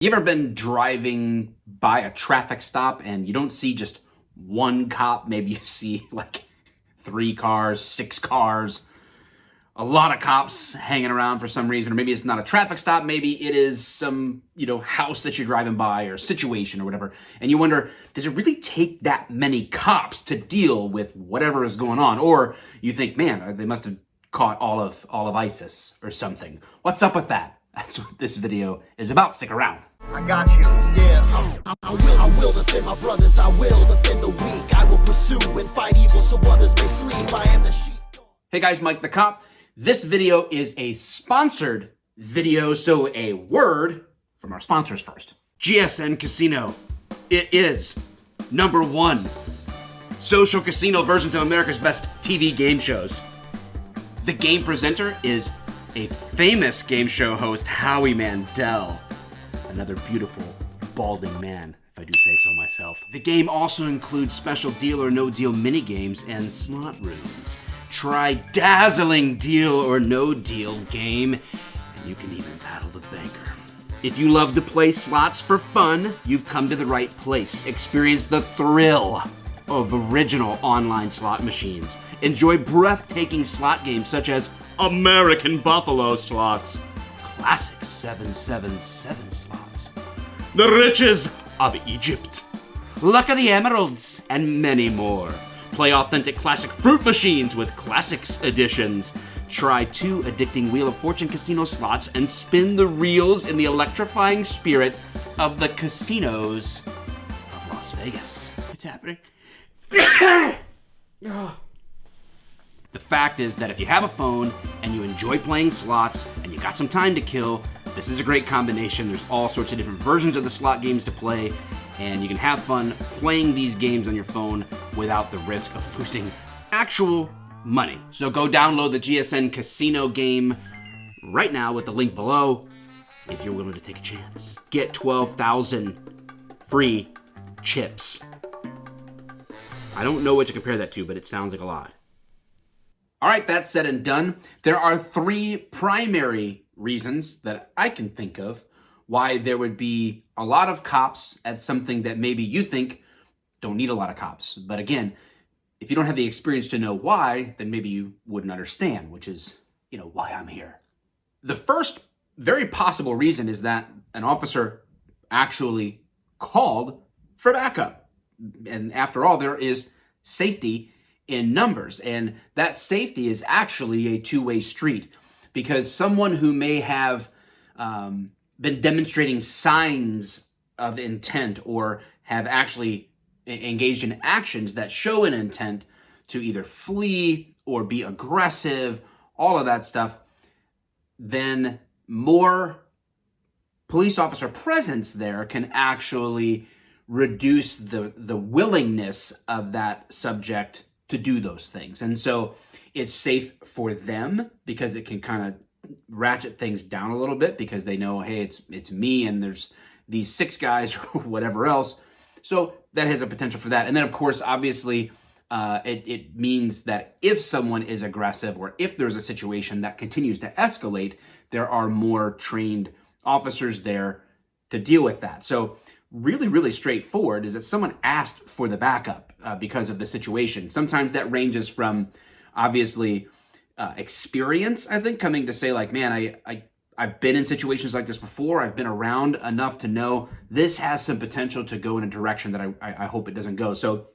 You ever been driving by a traffic stop and you don't see just one cop? Maybe you see like 3 cars, 6 cars, a lot of cops hanging around for some reason. Or maybe it's not a traffic stop. Maybe it is some, house that you're driving by or situation or whatever. And you wonder, does it really take that many cops to deal with whatever is going on? Or you think, man, they must have caught all of ISIS or something. What's up with that? That's what this video is about. Stick around. I got you. Yeah, I will defend my brothers. I will defend the weak. I will pursue and fight evil so others may sleep. I am the sheep. Hey guys, Mike the Cop. This video is a sponsored video, so a word from our sponsors first. GSN Casino. It is #1 social casino versions of America's best TV game shows. The game presenter is a famous game show host, Howie Mandel. Another beautiful, balding man, if I do say so myself. The game also includes special deal or no deal mini games and slot rooms. Try dazzling deal or no deal game, and you can even battle the banker. If you love to play slots for fun, you've come to the right place. Experience the thrill of original online slot machines. Enjoy breathtaking slot games such as American Buffalo slots, classic 777 slots, the riches of Egypt, Luck of the Emeralds, and many more. Play authentic classic fruit machines with classics editions. Try 2 addicting Wheel of Fortune casino slots and spin the reels in the electrifying spirit of the casinos of Las Vegas. What's happening? The fact is that if you have a phone and you enjoy playing slots and you got some time to kill, this is a great combination. There's all sorts of different versions of the slot games to play, and you can have fun playing these games on your phone without the risk of losing actual money. So go download the GSN Casino game right now with the link below if you're willing to take a chance. Get 12,000 free chips. I don't know what to compare that to, but it sounds like a lot. All right, that's said and done. There are 3 primary reasons that I can think of why there would be a lot of cops at something that maybe you think don't need a lot of cops. But again, if you don't have the experience to know why, then maybe you wouldn't understand, which is, why I'm here. The first very possible reason is that an officer actually called for backup. And after all, there is safety in numbers, and that safety is actually a two-way street, because someone who may have been demonstrating signs of intent or have actually engaged in actions that show an intent to either flee or be aggressive, all of that stuff, then more police officer presence there can actually reduce the willingness of that subject to do those things. And so it's safe for them because it can kind of ratchet things down a little bit because they know, hey, it's me and there's these 6 guys or whatever else. So that has a potential for that. And then, of course, obviously, it means that if someone is aggressive or if there's a situation that continues to escalate, there are more trained officers there to deal with that. So really, really straightforward is that someone asked for the backup because of the situation. Sometimes that ranges from, obviously, experience, I think, coming to say like, man, I've been in situations like this before. I've been around enough to know this has some potential to go in a direction that I hope it doesn't go. So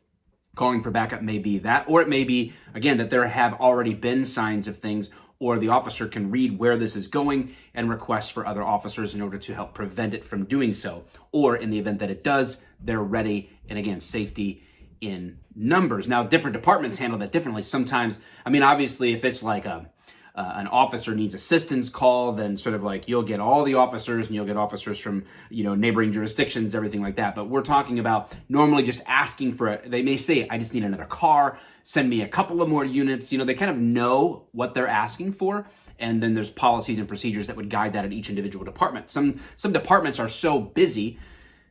calling for backup may be that, or it may be, again, that there have already been signs of things, or the officer can read where this is going and request for other officers in order to help prevent it from doing so. Or in the event that it does, they're ready, and again, safety in numbers. Now, different departments handle that differently. Sometimes, obviously, if it's like an officer needs assistance call, then sort of like you'll get all the officers and you'll get officers from, neighboring jurisdictions, everything like that. But we're talking about normally just asking for it. They may say, I just need another car, send me a couple of more units. They kind of know what they're asking for. And then there's policies and procedures that would guide that at each individual department. Some departments are so busy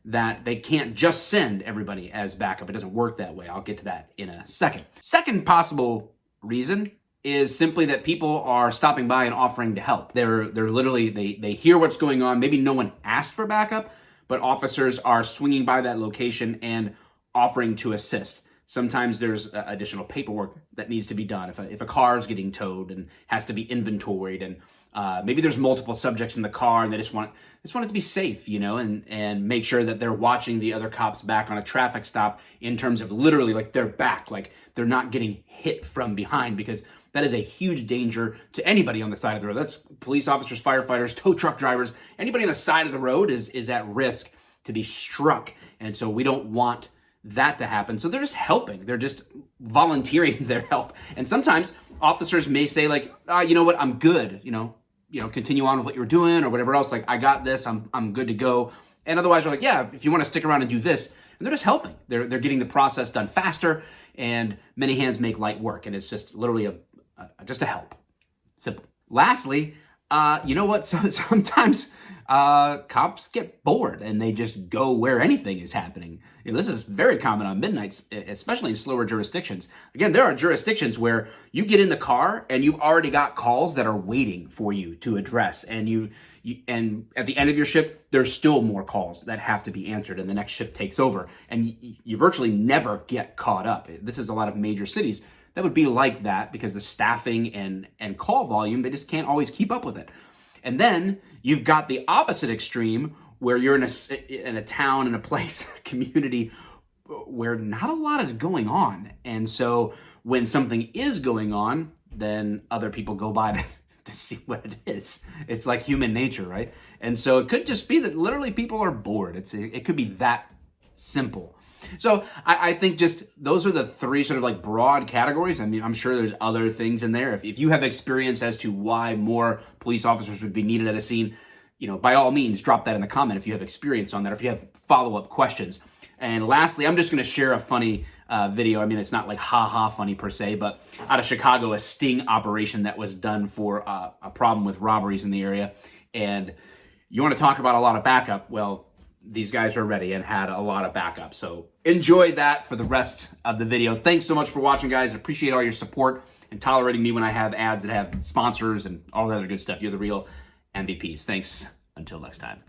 that they can't just send everybody as backup. It doesn't work that way. I'll get to that in a second. Second possible reason is simply that people are stopping by and offering to help. They're literally, they hear what's going on. Maybe no one asked for backup, but officers are swinging by that location and offering to assist. Sometimes there's additional paperwork that needs to be done if a car is getting towed and has to be inventoried, and maybe there's multiple subjects in the car and they just want it to be safe, and make sure that they're watching the other cops back on a traffic stop in terms of literally like their back, like they're not getting hit from behind, because that is a huge danger to anybody on the side of the road. That's police officers, firefighters, tow truck drivers. Anybody on the side of the road is at risk to be struck, and so we don't want that to happen. So they're just helping. They're just volunteering their help. And sometimes officers may say like, you know what, I'm good. Continue on with what you're doing or whatever else. Like, I got this. I'm good to go. And otherwise, we're like, yeah, if you want to stick around and do this, and they're just helping. They're getting the process done faster, and many hands make light work. And it's just literally just a help. Simple. Lastly, you know what? So sometimes cops get bored and they just go where anything is happening. This is very common on midnights, especially in slower jurisdictions. Again, there are jurisdictions where you get in the car and you've already got calls that are waiting for you to address, and and at the end of your shift, there's still more calls that have to be answered, and the next shift takes over, and you virtually never get caught up. This is a lot of major cities that would be like that, because the staffing and call volume, they just can't always keep up with it. And then you've got the opposite extreme, where you're in a town, in a place, a community where not a lot is going on. And so when something is going on, then other people go by to see what it is. It's like human nature, right? And so it could just be that literally people are bored. It could be that simple. So I think just those are the three sort of like broad categories. I mean, I'm sure there's other things in there. If you have experience as to why more police officers would be needed at a scene, by all means, drop that in the comment if you have experience on that, or if you have follow-up questions. And lastly, I'm just going to share a funny video. I mean, it's not like ha-ha funny per se, but out of Chicago, a sting operation that was done for a problem with robberies in the area. And you want to talk about a lot of backup? Well, these guys were ready and had a lot of backup. So enjoy that for the rest of the video. Thanks so much for watching, guys. I appreciate all your support and tolerating me when I have ads that have sponsors and all that other good stuff. You're the real MVPs. Thanks. Until next time.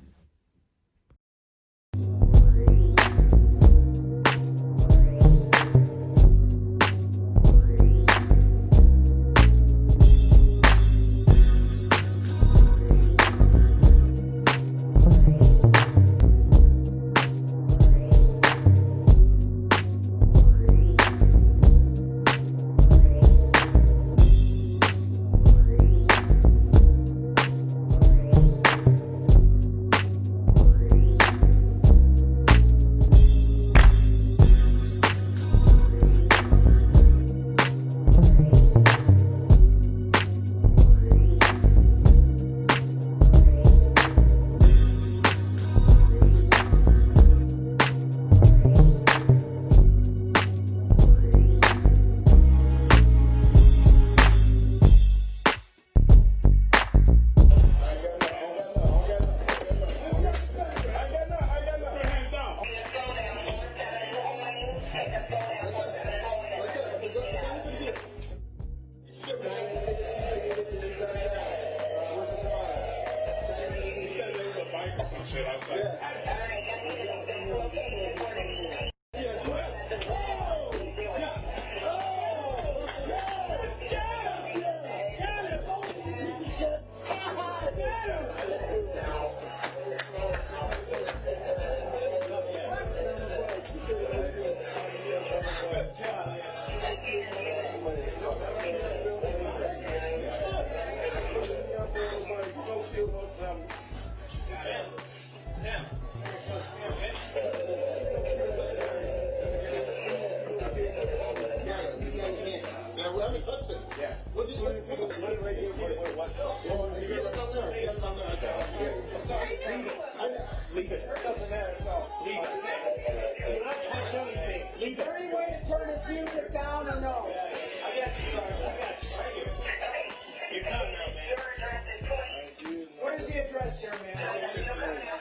Leave it. It doesn't matter, so leave it. Do not touch anything. Leave it. Is there any way to turn this music down or no? I got you, Sarge. I got you. Right here. You're coming, man. What is the address here, man?